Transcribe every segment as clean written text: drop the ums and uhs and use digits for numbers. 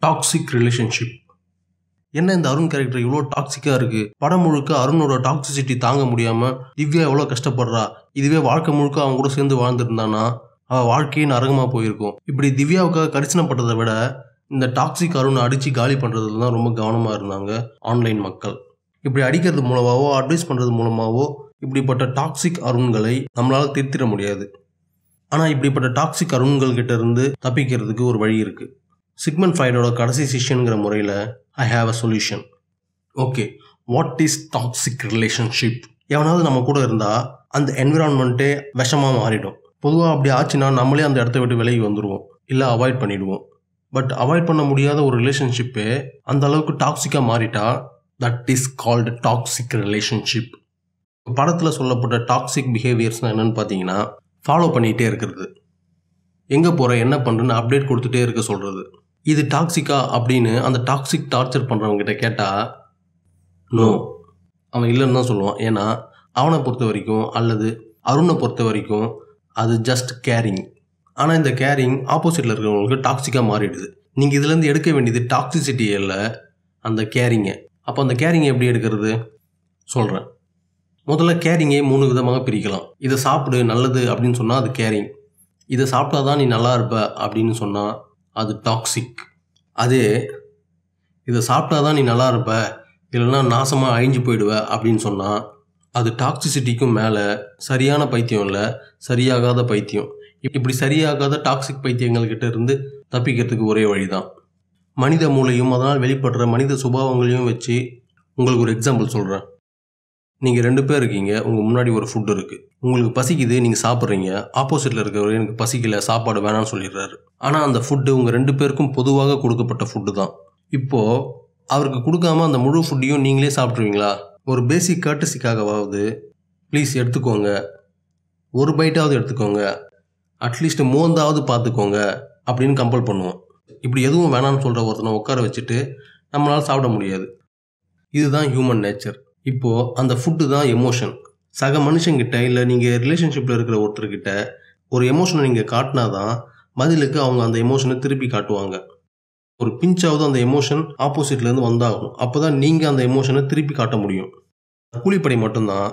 Toxic relationship. என்ன இந்த Arun character இவ்வளோ டாக்ஸிக்காக இருக்குது? படம் முழுக்க அருணோட டாக்ஸிசிட்டி தாங்க முடியாமல் திவ்யா எவ்வளோ கஷ்டப்படுறா. இதுவே வாழ்க்கை முழுக்க அவங்க கூட சேர்ந்து வாழ்ந்துருந்தானா அவள் வாழ்க்கையே நரகமாக போயிருக்கும். இப்படி திவ்யாவுக்காக கரிசனப்பட்டதை விட இந்த டாக்ஸிக் அருணை அடித்து காலி பண்ணுறதுல தான் ரொம்ப கவனமாக இருந்தாங்க ஆன்லைன் மக்கள். இப்படி அடிக்கிறது மூலமாகவோ அட்வைஸ் பண்ணுறது மூலமாகவோ இப்படிப்பட்ட டாக்ஸிக் அருண்களை நம்மளால் திருத்திட முடியாது. ஆனால் இப்படிப்பட்ட டாக்ஸிக் அருண்கள்கிட்ட இருந்து தப்பிக்கிறதுக்கு ஒரு வழி இருக்குது. சிக்மண்ட் ஃப்ராய்டோட கடைசி சிஷ்யனுங்கிற முறையில் I have a solution. Okay, what is toxic relationship? எவனாவது நம்ம கூட இருந்தால் அந்த என்விரான்மெண்ட்டே விஷமாக மாறிடும். பொதுவாக அப்படி ஆச்சுன்னா நம்மளே அந்த இடத்த விட்டு விலகி வந்துடுவோம், இல்லை அவாய்ட் பண்ணிவிடுவோம். பட் அவாய்ட் பண்ண முடியாத ஒரு ரிலேஷன்ஷிப்பே அந்த அளவுக்கு டாக்ஸிக்காக மாறிட்டா that is called toxic relationship. படத்தில் சொல்லப்பட்ட டாக்ஸிக் பிஹேவியர்ஸ்னால் என்னென்னு பார்த்தீங்கன்னா, ஃபாலோ பண்ணிகிட்டே இருக்கிறது, எங்கே போகிற என்ன பண்ணுறன்னு அப்டேட் கொடுத்துட்டே இருக்க சொல்கிறது. இது டாக்ஸிக்கா அப்படின்னு அந்த டாக்ஸிக் டார்ச்சர் பண்ணுறவங்ககிட்ட கேட்டால் நோ, அவன் இல்லைன்னு தான் சொல்லுவான். ஏன்னா அவனை பொறுத்த வரைக்கும் அல்லது அருணை பொறுத்த வரைக்கும் அது ஜஸ்ட் கேரிங். ஆனால் இந்த கேரிங் ஆப்போசிட்டில் இருக்கிறவங்களுக்கு டாக்ஸிக்காக மாறிடுது. நீங்கள் இதுலேருந்து எடுக்க வேண்டியது டாக்ஸிசிட்டி இல்லை, அந்த கேரிங்கை. அப்போ அந்த கேரிங்கை எப்படி எடுக்கிறது சொல்கிறேன். முதல்ல கேரிங்கே 3 விதமாக பிரிக்கலாம். இதை சாப்பிடு நல்லது அப்படின்னு சொன்னால் அது கேரிங். இதை சாப்பிட்டா தான் நீ நல்லா இருப்ப அப்படின்னு சொன்னால் அது டாக்ஸிக். அதே இதை சாப்பிட்டா தான் நீ நல்லா இருப்ப இல்லைன்னா நாசமாக அழிஞ்சு போயிடுவ அப்படின்னு சொன்னால் அது டாக்ஸிசிட்டிக்கும் மேலே சரியான பைத்தியம் இல்லை, சரியாகாத பைத்தியம். இப்படி சரியாகாத டாக்ஸிக் பைத்தியங்கள்கிட்ட இருந்து தப்பிக்கிறதுக்கு ஒரே வழி தான் மனித மூளையும் அதனால் வெளிப்படுற மனித சுபாவங்களையும் வச்சு உங்களுக்கு ஒரு எக்ஸாம்பிள் சொல்கிறேன். நீங்கள் 2 பேர் இருக்கீங்க, உங்கள் முன்னாடி ஒரு ஃபுட்டு இருக்குது. உங்களுக்கு பசிக்குது, நீங்கள் சாப்பிட்றீங்க. ஆப்போசிட்டில் இருக்கிறவர் எனக்கு பசிக்கல, சாப்பாடு வேணான்னு சொல்லிடுறாரு. ஆனால் அந்த ஃபுட்டு உங்கள் 2 பேருக்கும் பொதுவாக கொடுக்கப்பட்ட ஃபுட்டு தான். இப்போது அவருக்கு கொடுக்காம அந்த முழு ஃபுட்டையும் நீங்களே சாப்பிட்ருவீங்களா? ஒரு பேசிக் கர்ட்டசிக்காகவாவது ப்ளீஸ் எடுத்துக்கோங்க, ஒரு பைட்டாவது எடுத்துக்கோங்க, அட்லீஸ்ட் மோந்தாவது பார்த்துக்கோங்க அப்படின்னு கம்பல் பண்ணுவோம். இப்படி எதுவும் வேணான்னு சொல்கிற ஒருத்தனை உட்கார வச்சுட்டு நம்மளால் சாப்பிட முடியாது. இதுதான் ஹியூமன் நேச்சர். இப்போது அந்த ஃபுட்டு தான் எமோஷன். சக மனுஷங்கிட்ட இல்லை நீங்கள் ரிலேஷன்ஷிப்பில் இருக்கிற ஒருத்தர்கிட்ட ஒரு எமோஷனை நீங்கள் காட்டினா தான் பதிலுக்கு அவங்க அந்த எமோஷனை திருப்பி காட்டுவாங்க. ஒரு பிஞ்சாவது அந்த எமோஷன் ஆப்போசிட்லேருந்து வந்தாகும். அப்போ தான் நீங்கள் அந்த எமோஷனை திருப்பி காட்ட முடியும். கூலிப்படை மட்டும்தான்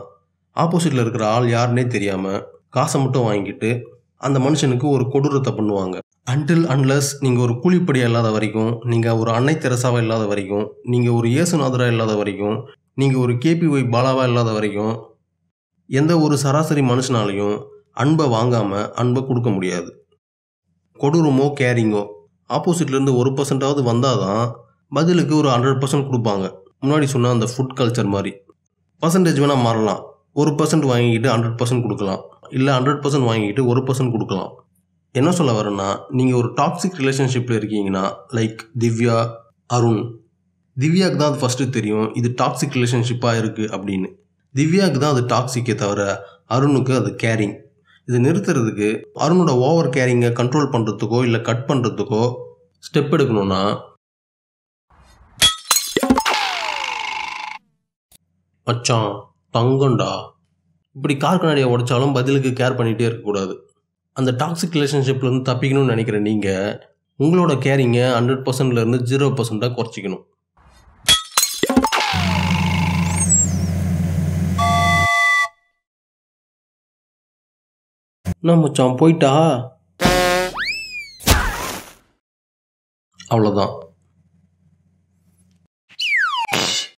ஆப்போசிட்டில் இருக்கிற ஆள் யாருன்னே தெரியாமல் காசை மட்டும் வாங்கிட்டு அந்த மனுஷனுக்கு ஒரு கொடூரத்தை பண்ணுவாங்க. அன்டில் அன்லஸ் நீங்கள் ஒரு கூலிப்படியாக இல்லாத வரைக்கும், நீங்கள் ஒரு அன்னை தெரசாவாக இல்லாத வரைக்கும், நீங்கள் ஒரு இயேசுநாதராக இல்லாத வரைக்கும், நீங்கள் ஒரு KPY பாலாவாக இல்லாத வரைக்கும் எந்த ஒரு சராசரி மனுஷனாலையும் அன்பை வாங்காமல் அன்பை கொடுக்க முடியாது. கொடூரமோ கேரிங்கோ ஆப்போசிட்லேருந்து 1% வந்தால் தான் பதிலுக்கு ஒரு 100% கொடுப்பாங்க. முன்னாடி சொன்ன அந்த ஃபுட் கல்ச்சர் மாதிரி பர்சன்டேஜ் வேணால் மாறலாம். 1% வாங்கிக்கிட்டு 100% கொடுக்கலாம், இல்லை 100% வாங்கிக்கிட்டு 1% கொடுக்கலாம். என்ன சொல்ல வரேன்னா, நீங்கள் ஒரு டாக்ஸிக் ரிலேஷன்ஷிப்பில் இருக்கீங்கன்னா லைக் திவ்யா, அருண். திவ்யாவுக்கு தான் அது ஃபஸ்ட்டு தெரியும் இது டாக்ஸிக் ரிலேஷன்ஷிப்பாக இருக்குது அப்படின்னு. திவ்யாவுக்கு தான் அது டாக்ஸிக்கே தவிர அருணுக்கு அது கேரிங். இது நிறுத்துறதுக்கு அருணோட ஓவர் கேரிங்கை கண்ட்ரோல் பண்ணுறதுக்கோ இல்லை கட் பண்ணுறதுக்கோ ஸ்டெப் எடுக்கணும்னா மச்சான் தங்கண்டா இப்படி கார் கண்ணாடியை உடைச்சாலும் பதிலுக்கு கேர் பண்ணிகிட்டே இருக்கக்கூடாது. அந்த டாக்ஸிக் ரிலேஷன்ஷிப்லேருந்து தப்பிக்கணும்னு நினைக்கிற நீங்கள் உங்களோட கேரிங்கை 100%லேருந்து 0%ஆக குறைச்சிக்கணும். நான் மச்சான் போயிட்டா அவ்வளோதான்.